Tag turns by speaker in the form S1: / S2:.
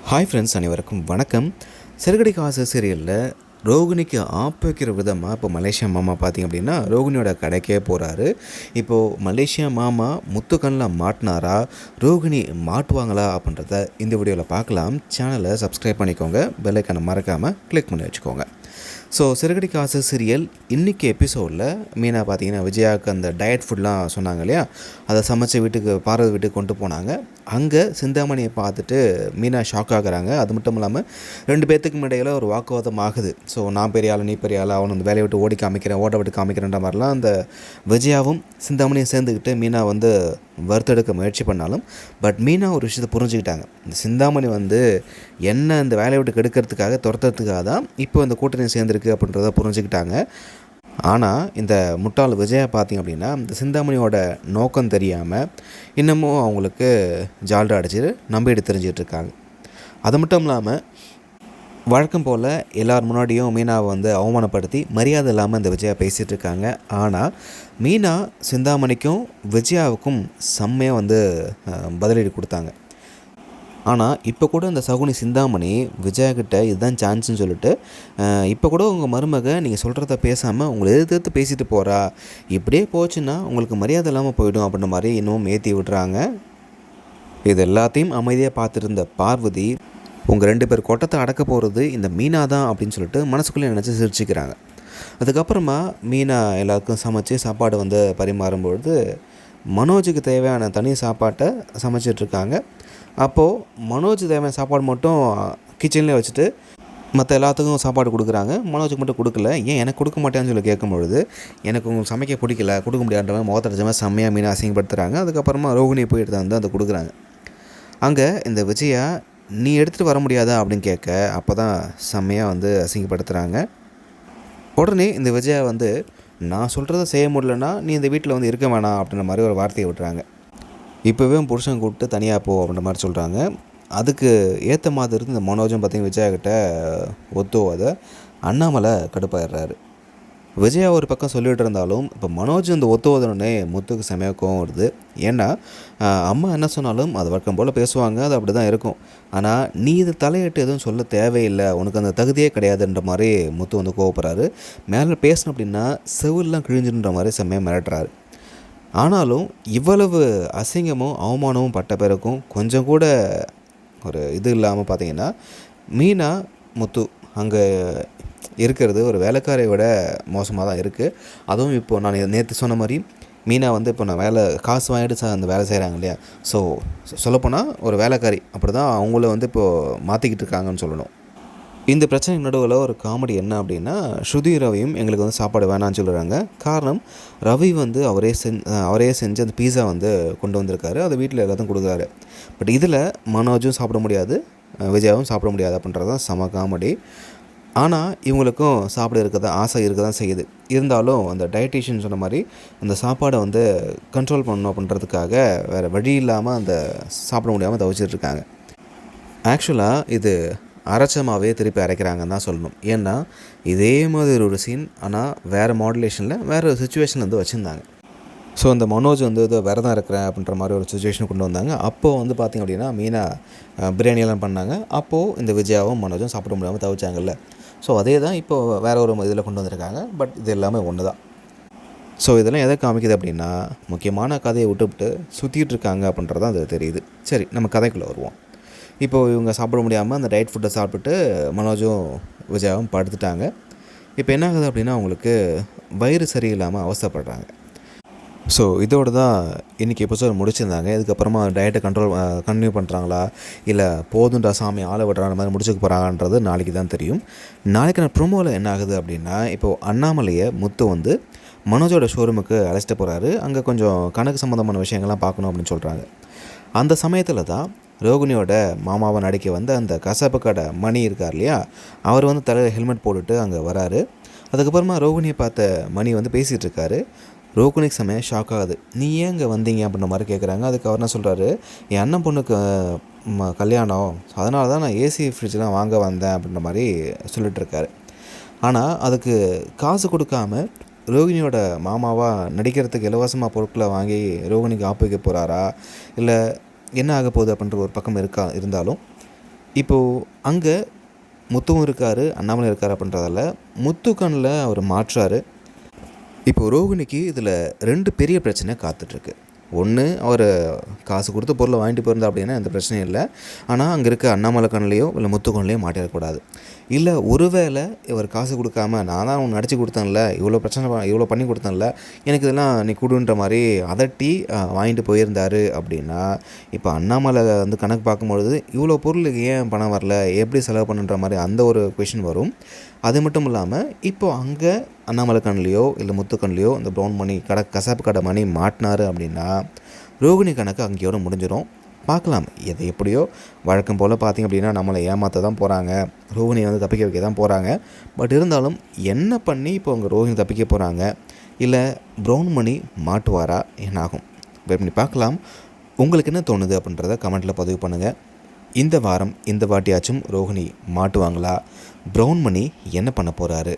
S1: Hi friends, அனைவருக்கும் வணக்கம். சிறுகடி காசு சீரியலில் ரோகிணிக்கு ஆப்பு வைக்கிற விதமாக இப்போ மலேசியா மாமா பார்த்திங்க அப்படின்னா ரோகிணியோட கடைக்கே போகிறாரு. இப்போது மலேசியா மாமா முத்துக்கண்ணில் மாட்டினாரா, ரோகிணி மாட்டுவாங்களா அப்படின்றத இந்த வீடியோவில் பார்க்கலாம். சேனலை சப்ஸ்கிரைப் பண்ணிக்கோங்க, பெல் ஐக்கானை மறக்காமல் கிளிக் பண்ணி வச்சுக்கோங்க. ஸோ சிறுகடி காசு சீரியல் இன்றைக்கி எபிசோடில் மீனா பார்த்தீங்கன்னா விஜயாவுக்கு அந்த டயட் ஃபுட்லாம் சொன்னாங்க இல்லையா, அதை சமைச்சு வீட்டுக்கு பார்வதி வீட்டுக்கு கொண்டு போனாங்க. அங்கே சிந்தாமணியை பார்த்துட்டு மீனா ஷாக் ஆகுறாங்க. அது மட்டும் இல்லாமல் ரெண்டு பேர்த்துக்கும் இடையில் ஒரு வாக்குவாதம் ஆகுது. ஸோ நான் பெரிய ஆள், நீ பெரிய ஆள், அவனை அந்த வேலையை விட்டு ஓட விட்டு காமிக்கிறேன்ற மாதிரிலாம் அந்த விஜயாவும் சிந்தாமணியும் சேர்ந்துக்கிட்டு மீனா வந்து வறுத்தெடுக்க முயற்சி பண்ணாலும் பட் மீனா ஒரு விஷயத்தை புரிஞ்சுக்கிட்டாங்க. இந்த சிந்தாமணி வந்து என்ன இந்த வேலையை விட்டு கெடுக்கிறதுக்காக துரத்துறதுக்காக தான் இப்போ இந்த கூட்டணி சேர்ந்துருக்கு அப்படின்றத புரிஞ்சுக்கிட்டாங்க. ஆனால் இந்த முட்டாள் விஜயா பார்த்திங்க அப்படின்னா இந்த சிந்தாமணியோட நோக்கம் தெரியாமல் இன்னமும் அவங்களுக்கு ஜால்ரா அடிச்சு நம்பிட்டு தெரிஞ்சிட்ருக்காங்க. அது மட்டும் இல்லாமல் வழக்கம் போல் எல்லோரும் முன்னாடியும் மீனாவை வந்து அவமானப்படுத்தி மரியாதை இல்லாமல் இந்த விஜயா பேசிகிட்டு இருக்காங்க. ஆனால் மீனா சிந்தாமணிக்கும் விஜயாவுக்கும் செம்மையாக வந்து பதிலடி கொடுத்தாங்க. ஆனால் இப்போ கூட இந்த சகுனி சிந்தாமணி விஜயாக்கிட்ட இதுதான் சான்ஸ்ன்னு சொல்லிட்டு இப்போ கூட உங்கள் மருமக நீங்கள் சொல்கிறத பேசாமல் உங்களை எதிர்த்து பேசிட்டு போகிறா, இப்படியே போச்சுன்னா உங்களுக்கு மரியாதை இல்லாமல் போயிடும் அப்படின்ற மாதிரி இன்னும் ஏற்றி விடுறாங்க. இது எல்லாத்தையும் அமைதியாக பார்த்துருந்த பார்வதி உங்கள் ரெண்டு பேர் கொட்டத்தை அடக்க போகிறது இந்த மீனா தான் அப்படின்னு சொல்லிட்டு மனசுக்குள்ளே நினச்சி சிரிச்சுக்கிறாங்க. அதுக்கப்புறமா மீனா எல்லாருக்கும் சமைச்சு சாப்பாடு வந்து பரிமாறும்பொழுது மனோஜுக்கு தேவையான தனி சாப்பாட்டை சமைச்சிட்ருக்காங்க. அப்போது மனோஜ் தேவையான சாப்பாடு மட்டும் கிச்சன்லேயே வச்சுட்டு மற்ற எல்லாத்துக்கும் சாப்பாடு கொடுக்குறாங்க. மனோஜுக்கு மட்டும் கொடுக்கல. ஏன் எனக்கு கொடுக்க மாட்டேன்னு சொல்லி கேட்கும்பொழுது எனக்கு உங்களுக்கு சமைக்க பிடிக்கல, கொடுக்க முடியாதுன்ற மாதிரி முகத்தடிச்சமாக செம்மையாக மீனை அசிங்கப்படுத்துகிறாங்க. அதுக்கப்புறமா ரோகிணியை போய் எடுத்து வந்து அதை கொடுக்குறாங்க. அங்கே இந்த விஜயா நீ எடுத்துகிட்டு வர முடியாதா அப்படின்னு கேட்க அப்போ தான் செம்மையாக வந்து அசிங்கப்படுத்துகிறாங்க. உடனே இந்த விஜயா வந்து நான் சொல்கிறத செய்ய முடியலன்னா நீ இந்த வீட்டில் வந்து இருக்க வேணாம் அப்படின்ற மாதிரி ஒரு வார்த்தையை விட்டுறாங்க. இப்போவே புருஷன் கூப்பிட்டு தனியாக போ அப்படின்ற மாதிரி சொல்கிறாங்க. அதுக்கு ஏற்ற மாதிரி இருந்து இந்த மனோஜும் பார்த்திங்கன்னா விஜயாக்கிட்ட ஒத்துவாத அண்ணாமலை கடுப்பாயிடுறாரு. விஜயா ஒரு பக்கம் சொல்லிகிட்டு இருந்தாலும் இப்போ மனோஜ் இந்த ஒத்துவதனே முத்துக்கு செமையாக கோவம் வருது. ஏன்னா அம்மா என்ன சொன்னாலும் அது வழக்கம் போல் பேசுவாங்க, அது அப்படி தான் இருக்கும். ஆனால் நீ இது தலையிட்டு எதுவும் சொல்ல தேவையில்லை, உனக்கு அந்த தகுதியே கிடையாதுன்ற மாதிரி முத்து வந்து கோவப்படுறாரு. மேலே பேசணும் அப்படின்னா செவிலெலாம் கிழிஞ்சுன்ற மாதிரி செம்மையாக மிரட்டுறாரு. ஆனாலும் இவ்வளவு அசிங்கமும் அவமானமும் பட்ட பிறக்கும் கொஞ்சம் கூட ஒரு இது இல்லாமல் பார்த்திங்கன்னா மீனா முத்து அங்கே இருக்கிறது ஒரு வேலைக்காரை விட மோசமாக தான் இருக்குது. அதுவும் இப்போது நான் நேற்று சொன்ன மாதிரி மீனா வந்து இப்போ நான் காசு வாங்கிட்டு அந்த வேலை செய்கிறாங்க இல்லையா, ஸோ சொல்லப்போனால் ஒரு வேலைக்காரி அப்படி தான் அவங்கள வந்து இப்போது மாற்றிக்கிட்டு இருக்காங்கன்னு சொல்லணும். இந்த பிரச்சனைக்கு நடுவில் ஒரு காமெடி என்ன அப்படின்னா ஸ்ருதி ரவியும் எங்களுக்கு வந்து சாப்பாடு வேணான்னு சொல்கிறாங்க. காரணம் ரவி வந்து அவரே செஞ்சு அந்த பீஸா வந்து கொண்டு வந்திருக்காரு, அதை வீட்டில் எல்லாத்தையும் கொடுக்குறாரு. பட் இதில் மனோஜும் சாப்பிட முடியாது, விஜயாவும் சாப்பிட முடியாது அப்படின்றது தான் செம காமெடி. ஆனால் இவங்களுக்கும் சாப்பிட ஆசை இருக்க தான் செய்யுது. இருந்தாலும் அந்த டயட்டீஷியன் சொன்ன மாதிரி அந்த சாப்பாடை வந்து கண்ட்ரோல் பண்ணணும் அப்படின்றதுக்காக வேறு வழி இல்லாமல் அந்த சாப்பிட முடியாமல் தவிச்சிட்ருக்காங்க. ஆக்சுவலாக இது அரைச்சமாகவே திருப்பி அரைக்கிறாங்கன்னு தான் சொல்லணும். ஏன்னா இதே மாதிரி ஒரு சீன் ஆனால் வேறு மாடுலேஷனில் வேறு ஒரு சுச்சுவேஷனில் வந்து வச்சுருந்தாங்க. ஸோ அந்த மனோஜ் வந்து ஏதோ விரதம் இருக்கிறேன் அப்படின்ற மாதிரி ஒரு சுச்சுவேஷன் கொண்டு வந்தாங்க. அப்போது வந்து பார்த்திங்க அப்படின்னா மீனா பிரியாணியெல்லாம் பண்ணாங்க. அப்போது இந்த விஜயாவும் மனோஜும் சாப்பிட முடியாமல் தவிச்சாங்கல்ல. ஸோ அதே தான் இப்போது வேறு ஒரு இதில் கொண்டு வந்திருக்காங்க. பட் இது எல்லாமே ஒன்று தான். ஸோ இதெல்லாம் எதை காமிக்குது அப்படின்னா முக்கியமான கதையை விட்டுவிட்டு சுற்றிட்டு இருக்காங்க அப்படின்றதான் அது தெரியுது. சரி, நம்ம கதைக்குள்ளே வருவோம். இப்போது இவங்க சாப்பிட முடியாமல் அந்த டயட் ஃபுட்டை சாப்பிட்டுட்டு மனோஜும் விஜயாவும் படுத்துட்டாங்க. இப்போ என்ன ஆகுது அப்படின்னா அவங்களுக்கு வயிறு சரியில்லாமல் அவசரப்படுறாங்க. ஸோ இதோடு தான் இன்றைக்கி எபிசோட் முடிச்சிருந்தாங்க. இதுக்கப்புறமா டயட்டை கண்டினியூ பண்ணுறாங்களா இல்லை போதுண்டா சாமி ஆளை விடுறாங்க மாதிரி முடிச்சுக்க போகிறாங்கன்றது நாளைக்கு தான் தெரியும். நாளைக்கு நான் ப்ரோமோவில் என்ன ஆகுது அப்படின்னா இப்போது அண்ணாமலையை முத்து வந்து மனோஜோட ஷோரூமுக்கு அழைச்சிட்டு போகிறாரு. அங்கே கொஞ்சம் கணக்கு சம்மந்தமான விஷயங்கள்லாம் பார்க்கணும் அப்படின்னு சொல்கிறாங்க. அந்த சமயத்தில் தான் ரோகிணியோட மாமாவை நடிக்க வந்து அந்த கசாப்பு கடை மணி இருக்கார் இல்லையா, அவர் வந்து தலையில் ஹெல்மெட் போட்டுட்டு அங்கே வராரு. அதுக்கப்புறமா ரோகிணியை பார்த்த மணி வந்து பேசிகிட்டு இருக்காரு. ரோகிணிக்கு செம்மையாக ஷாக் ஆகுது. நீ ஏன் இங்கே வந்தீங்க அப்படின்ற மாதிரி கேட்குறாங்க. அதுக்கு அவர் என்ன சொல்கிறாரு, என் அண்ணன் பொண்ணுக்கு கல்யாணம், அதனால தான் நான் ஏசி ஃப்ரிட்ஜெலாம் வாங்க வந்தேன் அப்படின்ற மாதிரி சொல்லிட்டுருக்காரு. ஆனால் அதுக்கு காசு கொடுக்காம ரோகிணியோட மாமாவாக நடிக்கிறதுக்கு இலவசமாக பொருட்களை வாங்கி ரோகிணிக்கு ஆப்பு வைக்க போகிறாரா இல்லை என்ன ஆக போகுது அப்படின்ற ஒரு பக்கம் இருந்தாலும் இப்போது அங்கே முத்துவும் இருக்கார், அண்ணாமலை இருக்கார் அப்படின்றதால முத்து கண்ணில் அவர் மாற்றார். இப்போது ரோகிணிக்கு இதில் 2 பெரிய பிரச்சனை காத்துட்ருக்கு. ஒன்று, அவர் காசு கொடுத்து பொருளை வாங்கிட்டு போயிருந்தா அப்படின்னா எந்த பிரச்சனையும் இல்லை. ஆனால் அங்கே இருக்க அண்ணாமலை கண்ணிலையோ இல்லை முத்து கண்ணிலையோ மாட்டிடக்கூடாது. இல்லை ஒருவேளை இவர் காசு கொடுக்காம நான் தான் உன்னை நடிச்சு கொடுத்தேன்ல, இவ்வளோ பிரச்சனை இவ்வளோ பண்ணி கொடுத்தேன்ல, எனக்கு இதெல்லாம் நீ கொடுன்ற மாதிரி அதட்டி வாங்கிட்டு போயிருந்தார் அப்படின்னா, இப்போ அண்ணாமலை வந்து கணக்கு பார்க்கும்பொழுது இவ்வளோ பொருளுக்கு ஏன் பணம் வரல, எப்படி செலவு பண்ணுன்ற மாதிரி அந்த ஒரு கொஷின் வரும். அது மட்டும் இல்லாமல் இப்போது அங்கே அண்ணாமலை கண்ணிலையோ இல்லை முத்து கண்ணிலையோ இந்த ப்ரௌன் மணி கசாப்பு கடை மணி மாட்டினார் அப்படின்னா ரோகிணி கணக்கு அங்கேயோட முடிஞ்சிடும். பார்க்கலாம், எது எப்படியோ வழக்கம் போல் பார்த்திங்க அப்படின்னா நம்மளை ஏமாற்ற தான் போகிறாங்க, ரோகிணியை வந்து தப்பிக்க வைக்க தான் போகிறாங்க. பட் இருந்தாலும் என்ன பண்ணி இப்போ அவங்க ரோகிணி தப்பிக்க போகிறாங்க, இல்லை ப்ரௌன் மணி மாட்டுவாரா, என்னாகும் வெயிட் பண்ணி பார்க்கலாம். உங்களுக்கு என்ன தோணுது அப்படின்றத கமெண்ட்டில் பதிவு பண்ணுங்கள். இந்த வாரம் இந்த வாட்டியாச்சும் ரோகிணி மாட்டுவாங்களா, ப்ரௌன் மணி என்ன பண்ண போகிறாரு?